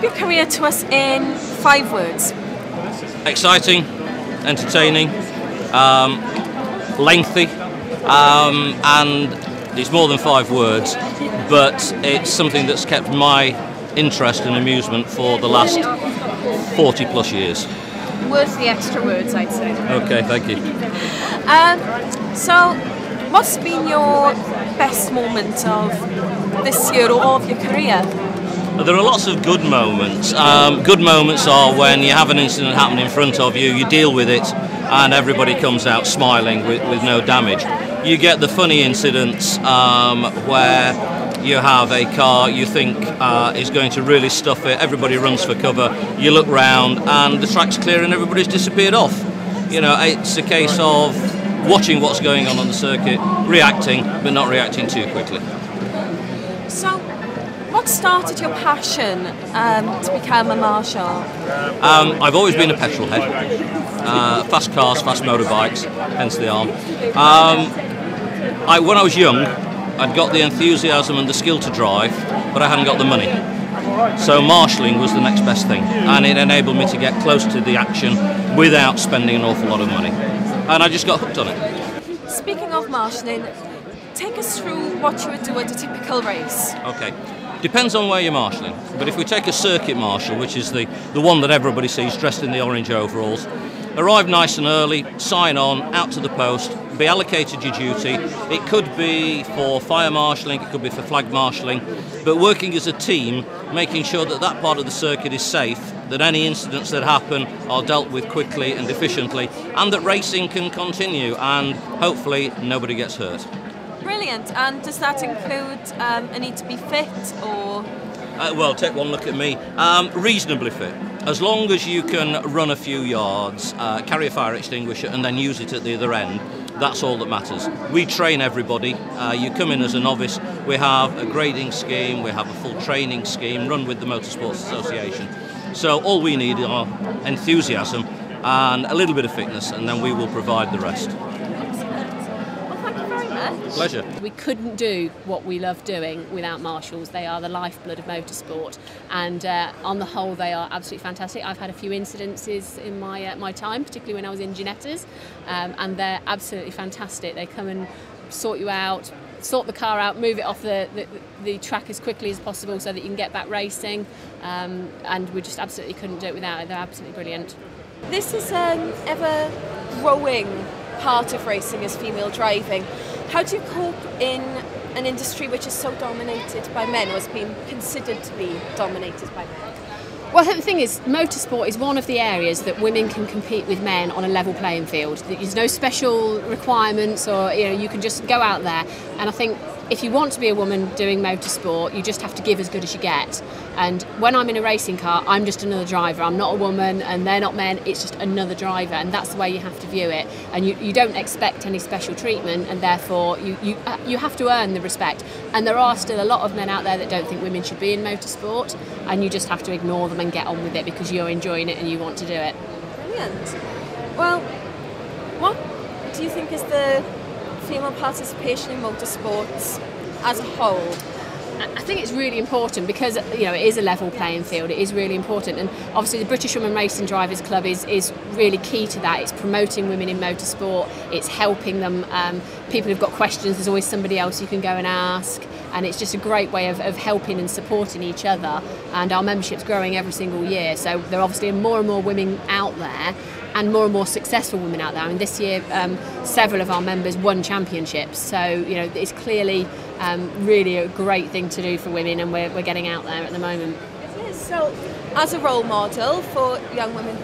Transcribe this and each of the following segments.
your career to us in 5 words. Exciting, entertaining, lengthy, and it's more than 5 words, but it's something that's kept my interest and amusement for the last 40 plus years. Worth the extra words, I'd say. Okay, thank you. So, what's been your best moment of this year or of your career? There are lots of good moments. Good moments are when you have an incident happen in front of you, you deal with it, and everybody comes out smiling with no damage. You get the funny incidents where you have a car you think is going to really stuff it, everybody runs for cover, you look round and the track's clear and everybody's disappeared off. You know, it's a case of watching what's going on the circuit, reacting, but not reacting too quickly. So, what started your passion to become a marshal? I've always been a petrol head. Fast cars, fast motorbikes, hence the arm. When I was young, I'd got the enthusiasm and the skill to drive, but I hadn't got the money. So marshalling was the next best thing, and it enabled me to get close to the action without spending an awful lot of money. And I just got hooked on it. Speaking of marshalling, take us through what you would do at a typical race. Okay. Depends on where you're marshalling, but if we take a circuit marshal, which is the one that everybody sees dressed in the orange overalls, arrive nice and early, sign on, out to the post, be allocated your duty. It could be for fire marshalling, it could be for flag marshalling, but working as a team, making sure that that part of the circuit is safe, that any incidents that happen are dealt with quickly and efficiently, and that racing can continue and hopefully nobody gets hurt. Brilliant. And does that include a need to be fit or? Well, take one look at me. Reasonably fit. As long as you can run a few yards, carry a fire extinguisher and then use it at the other end, that's all that matters. We train everybody. You come in as a novice, we have a grading scheme, we have a full training scheme run with the Motorsports Association. So all we need are enthusiasm and a little bit of fitness, and then we will provide the rest. Pleasure. We couldn't do what we love doing without marshals. They are the lifeblood of motorsport, and on the whole they are absolutely fantastic. I've had a few incidences in my time, particularly when I was in Ginettas, and they're absolutely fantastic. They come and sort you out, sort the car out, move it off the track as quickly as possible so that you can get back racing, and we just absolutely couldn't do it without it. They're absolutely brilliant. This is an ever-growing part of racing is female driving. How do you cope in an industry which is so dominated by men, or has been considered to be dominated by men? Well, the thing is, motorsport is one of the areas that women can compete with men on a level playing field. There's no special requirements, or you can just go out there. And I think if you want to be a woman doing motorsport, you just have to give as good as you get. And when I'm in a racing car, I'm just another driver. I'm not a woman and they're not men, it's just another driver, and that's the way you have to view it. And you don't expect any special treatment, and therefore you have to earn the respect. And there are still a lot of men out there that don't think women should be in motorsport, and you just have to ignore them and get on with it because you're enjoying it and you want to do it. Brilliant. Well, what do you think is the female participation in motorsports as a whole? I think it's really important because it is a level playing field. It is really important, and obviously the British Women Racing Drivers Club is really key to that. It's promoting women in motorsport. It's helping them. People who've got questions, there's always somebody else you can go and ask, and it's just a great way of helping and supporting each other. And our membership's growing every single year, so there are obviously more and more women out there, and more successful women out there. I mean, this year several of our members won championships, so it's clearly really a great thing to do for women, and we're getting out there at the moment. It is. So, as a role model for young women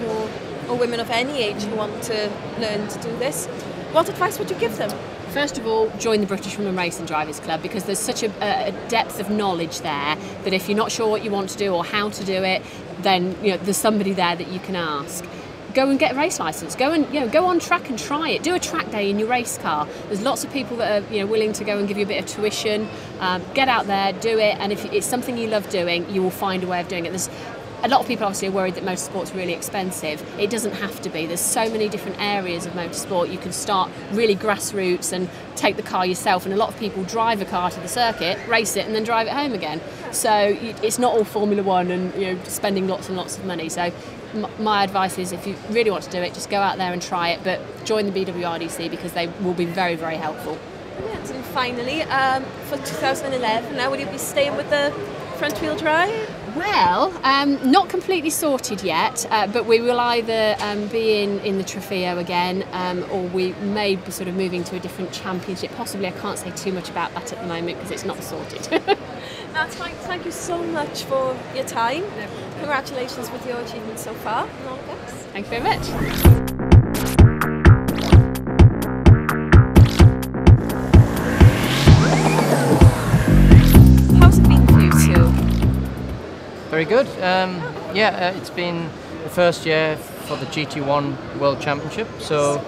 or women of any age who want to learn to do this, what advice would you give them? First of all, join the British Women Racing Drivers Club, because there's such a depth of knowledge there that if you're not sure what you want to do or how to do it, then there's somebody there that you can ask. Go and get a race licence. Go and go on track and try it. Do a track day in your race car. There's lots of people that are willing to go and give you a bit of tuition. Get out there, do it, and if it's something you love doing, you will find a way of doing it. There's a lot of people obviously are worried that motorsport's really expensive. It doesn't have to be. There's so many different areas of motorsport. You can start really grassroots and take the car yourself, and a lot of people drive a car to the circuit, race it, and then drive it home again. So it's not all Formula One and spending lots and lots of money. So my advice is, if you really want to do it, just go out there and try it, but join the BWRDC because they will be very, very helpful. Brilliant. And finally, for 2011, now will you be staying with the front-wheel drive? Well, not completely sorted yet, but we will either be in the Trofeo again, or we may be sort of moving to a different championship. Possibly, I can't say too much about that at the moment because it's not sorted. That's fine. Thank you so much for your time. No. Congratulations with your achievements so far, and all the best. Thank you very much. Very good. It's been the first year for the GT1 World Championship, so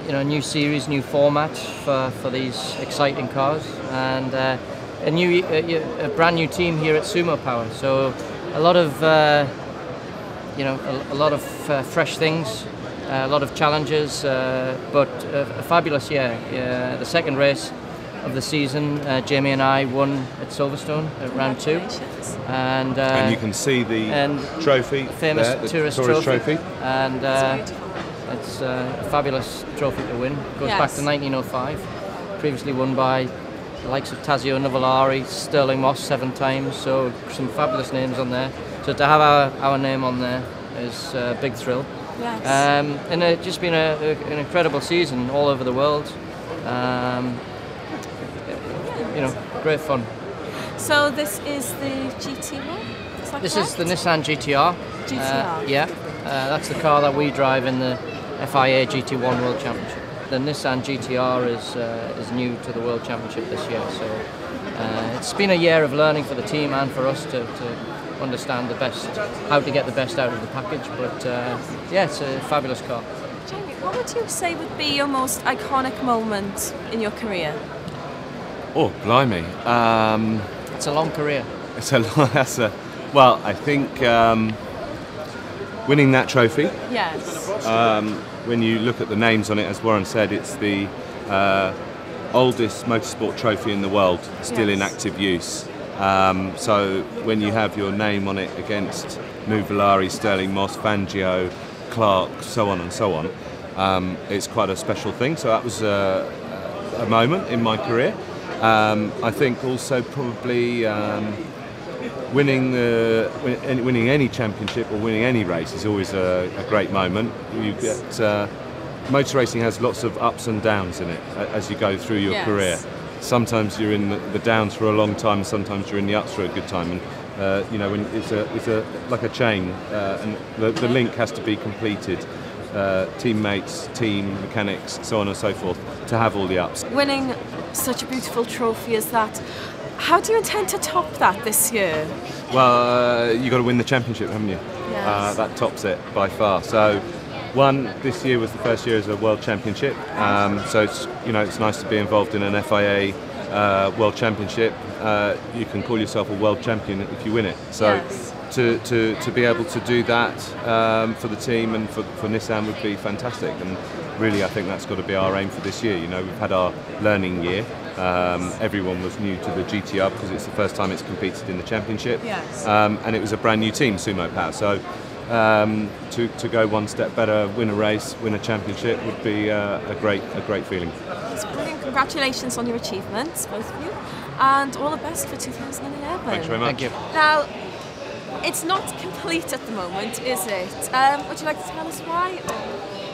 new series, new format for these exciting cars, and a brand new team here at Sumo Power. So a lot of fresh things, a lot of challenges, but a fabulous year. The second race of the season, Jamie and I won at Silverstone at round 2, and you can see the trophy, famous there, the tourist trophy, and it's a fabulous trophy to win. Goes back to 1905, previously won by the likes of Tazio Nuvolari, Sterling Moss 7 times, so some fabulous names on there. So to have our name on there is a big thrill. Yes. And it's just been an incredible season all over the world. Great fun. So this is the GT1? Is that This correct? is the Nissan GTR. GTR. That's the car that we drive in the FIA GT1 World Championship. The Nissan GTR is new to the World Championship this year, so it's been a year of learning for the team and for us to understand how to get the best out of the package. But it's a fabulous car. Jamie, what would you say would be your most iconic moment in your career? Oh, blimey! It's a long career. Well, I think winning that trophy. Yes. When you look at the names on it, as Warren said, it's the oldest motorsport trophy in the world, still in active use. So when you have your name on it against Nuvolari, Sterling Moss, Fangio, Clark, so on and so on, it's quite a special thing. So that was a moment in my career. I think also probably winning any championship or winning any race is always a great moment. You get motor racing has lots of ups and downs in it as you go through your career. Sometimes you're in the downs for a long time, sometimes you're in the ups for a good time, and when it's like a chain, and the link has to be completed. Teammates, team, mechanics, so on and so forth, to have all the ups. Winning such a beautiful trophy as that, how do you intend to top that this year? Well, you've got to win the championship, haven't you? Yes. That tops it by far. So, this year was the first year as a world championship. So it's nice to be involved in an FIA world championship. You can call yourself a world champion if you win it. So. Yes. To be able to do that for the team and for Nissan would be fantastic, and really I think that's got to be our aim for this year. We've had our learning year. Everyone was new to the GTR because it's the first time it's competed in the championship. Yes. And it was a brand new team, Sumo Power. So to go one step better, win a race, win a championship would be a great feeling. It's brilliant. Congratulations on your achievements, both of you, and all the best for 2011. Thanks very much. Thank you. Now, it's not complete at the moment, is it? Would you like to tell us why?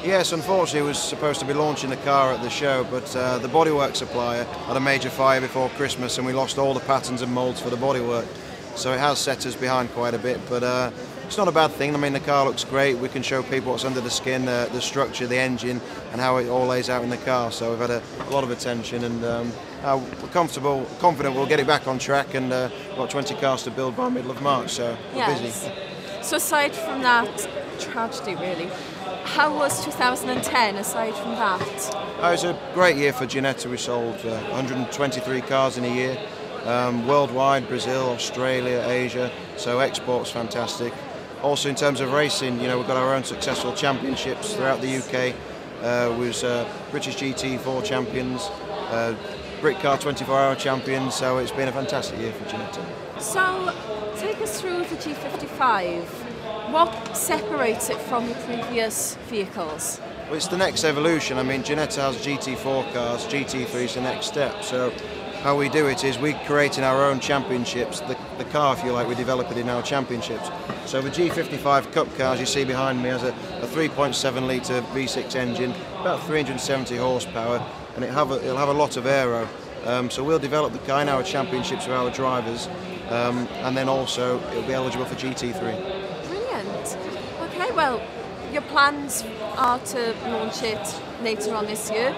Yes, unfortunately it was supposed to be launching the car at the show, but the bodywork supplier had a major fire before Christmas and we lost all the patterns and moulds for the bodywork. So it has set us behind quite a bit, but it's not a bad thing. I mean, the car looks great. We can show people what's under the skin, the structure, the engine, and how it all lays out in the car. So we've had a lot of attention, and we're confident we'll get it back on track, and got 20 cars to build by middle of March, so we're busy. So aside from that tragedy, really, how was 2010 aside from that? It was a great year for Ginetta. We sold 123 cars in a year. worldwide, Brazil, Australia, Asia, so export's fantastic. Also in terms of racing, you know, we've got our own successful championships throughout the UK. With British GT4 champions, Britcar 24-hour champions, so it's been a fantastic year for Ginetta. So, take us through the G55. What separates it from the previous vehicles? Well, it's the next evolution. I mean, Ginetta has GT4 cars, GT3 is the next step. So how we do it is we create in our own championships, the car, if you like, we develop it in our championships. So the G55 Cup cars you see behind me has a 3.7 litre V6 engine, about 370 horsepower, and it'll have a lot of aero. So we'll develop the car in our championships with our drivers, and then also it'll be eligible for GT3. Brilliant. Okay, well, your plans are to launch it later on this year.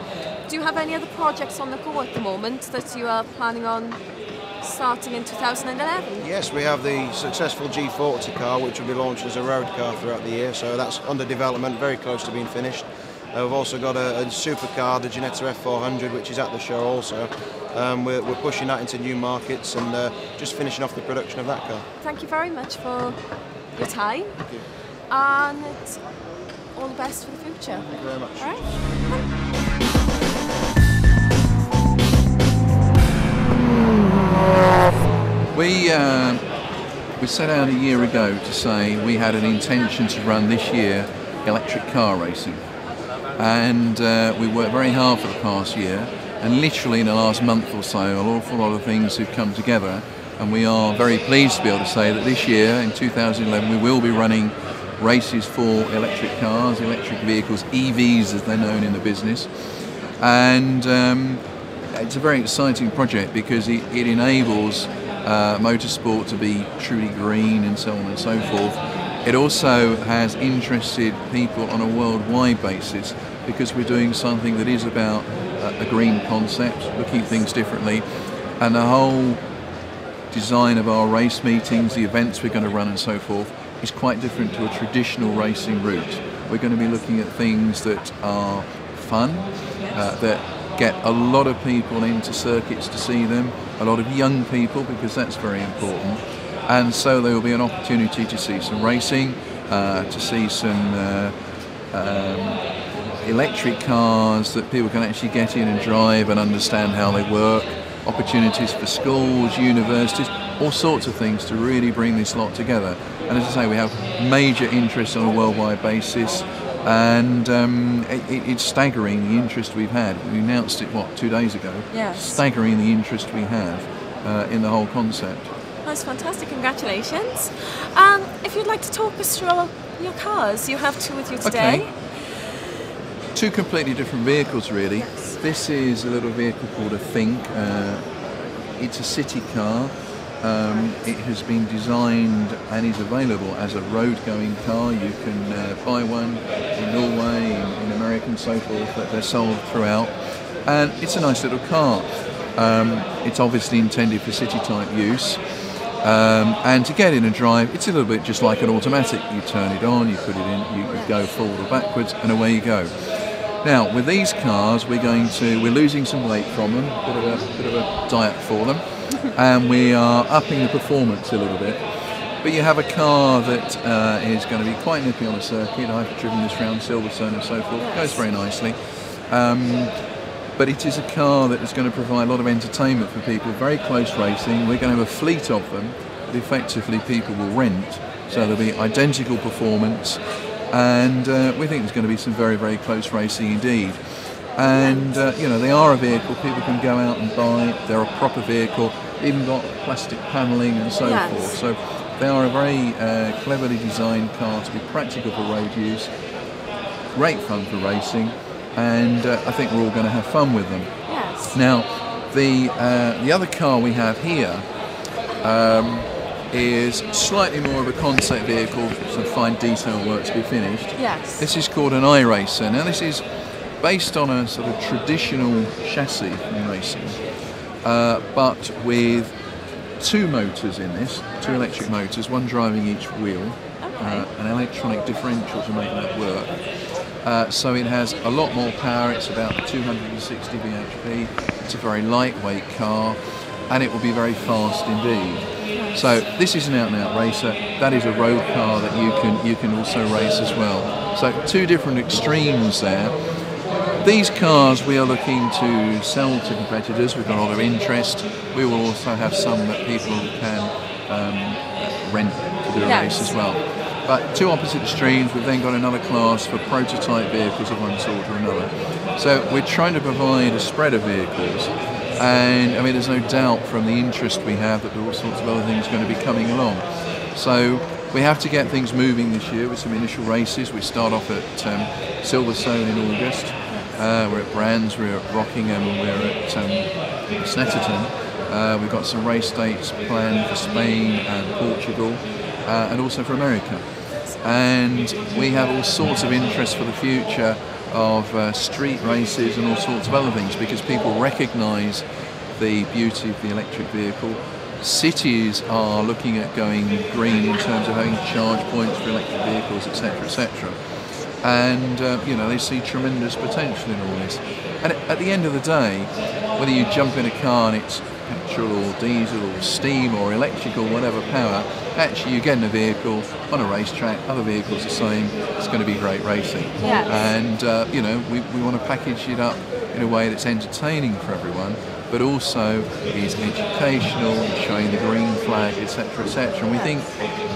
Do you have any other projects on the go at the moment that you are planning on starting in 2011? Yes, we have the successful G40 car, which will be launched as a road car throughout the year, so that's under development, very close to being finished. We've also got a supercar, the Ginetta F400, which is at the show also. We're pushing that into new markets and just finishing off the production of that car. Thank you very much for your time. Thank you. And all the best for the future. Thank you very much. All right. We set out a year ago to say we had an intention to run this year electric car racing, and we worked very hard for the past year, and literally in the last month or so an awful lot of things have come together, and we are very pleased to be able to say that this year in 2011 we will be running races for electric cars, electric vehicles, EVs as they're known in the business, and it's a very exciting project because it enables motorsport to be truly green and so on and so forth. It also has interested people on a worldwide basis because we're doing something that is about a green concept, looking at things differently, and the whole design of our race meetings, the events we're going to run and so forth is quite different to a traditional racing route. We're going to be looking at things that are fun, that get a lot of people into circuits to see them, a lot of young people, because that's very important, and so there will be an opportunity to see some racing, to see some electric cars that people can actually get in and drive and understand how they work, opportunities for schools, universities, all sorts of things to really bring this lot together. And as I say, we have major interest on a worldwide basis, and it's staggering the interest we've had. We announced it, 2 days ago? Yes. Staggering the interest we have in the whole concept. That's fantastic, congratulations. If you'd like to talk us through your cars, you have two with you today. Okay. Two completely different vehicles really. Yes. This is a little vehicle called a Think. It's a city car. It has been designed and is available as a road-going car. You can buy one in Norway, in America and so forth. They're sold throughout. And it's a nice little car. It's obviously intended for city-type use. And to get in and drive, it's a little bit just like an automatic. You turn it on, you put it in, you go forward or backwards, and away you go. Now, with these cars, we're losing some weight from them, bit of a diet for them, and we are upping the performance a little bit. But you have a car that is going to be quite nippy on a circuit. I've driven this around Silverstone and so forth. It goes very nicely. But it is a car that is going to provide a lot of entertainment for people, very close racing. We're going to have a fleet of them that effectively people will rent. So there'll be identical performance, and we think there's going to be some very, very close racing indeed. And they are a vehicle people can go out and buy. They're a proper vehicle, even got plastic panelling and so forth. So they are a very cleverly designed car to be practical for road use, great fun for racing, and I think we're all going to have fun with them. Yes. Now, the other car we have here is slightly more of a concept vehicle, some fine detail work to be finished. Yes. This is called an iRacer. Now, this is based on a sort of traditional chassis in racing, but with two motors in this, two electric motors, one driving each wheel, an electronic differential to make that work. So it has a lot more power. It's about 260 bhp. It's a very lightweight car. and it will be very fast indeed. So this is an out-and-out racer. That is a road car that you can also race as well. So two different extremes there. These cars we are looking to sell to competitors. We've got a lot of interest. We will also have some that people can rent to do a race as well. But two opposite extremes. We've then got another class for prototype vehicles of one sort or another. So we're trying to provide a spread of vehicles. And I mean, there's no doubt from the interest we have that there are all sorts of other things going to be coming along. So we have to get things moving this year with some initial races. We start off at Silverstone in August. We're at Brands, we're at Rockingham, we're at Snetterton. We've got some race dates planned for Spain and Portugal, and also for America. And we have all sorts of interest for the future of street races and all sorts of other things, because people recognise the beauty of the electric vehicle. Cities are looking at going green in terms of having charge points for electric vehicles, etc., etc. And you know, they see tremendous potential in all this. And at the end of the day, whether you jump in a car and it's petrol or diesel or steam or electric or whatever power, actually you get in a vehicle on a racetrack, other vehicles the same, it's going to be great racing. Yes. And you know, we want to package it up in a way that's entertaining for everyone, but also is educational, showing the green flag, etc., etc. And we think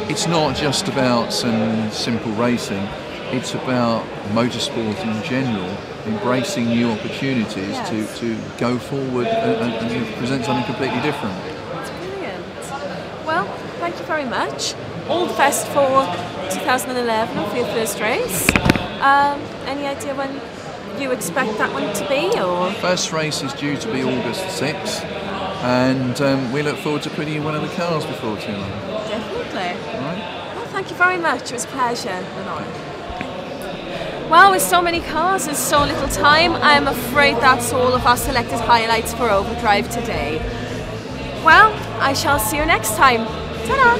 it's not just about some simple racing, it's about motorsport in general, embracing new opportunities to go forward and present something completely different. That's brilliant. Well, thank you very much. All the best for 2011 for your first race. Any idea when you expect that one to be? Or first race is due to be August 6th, and we look forward to putting in one of the cars before too long. Definitely. All right. Well, thank you very much. It was a pleasure and honour. Well, with so many cars and so little time, I'm afraid that's all of our selected highlights for Overdrive today. Well, I shall see you next time. Ta-da!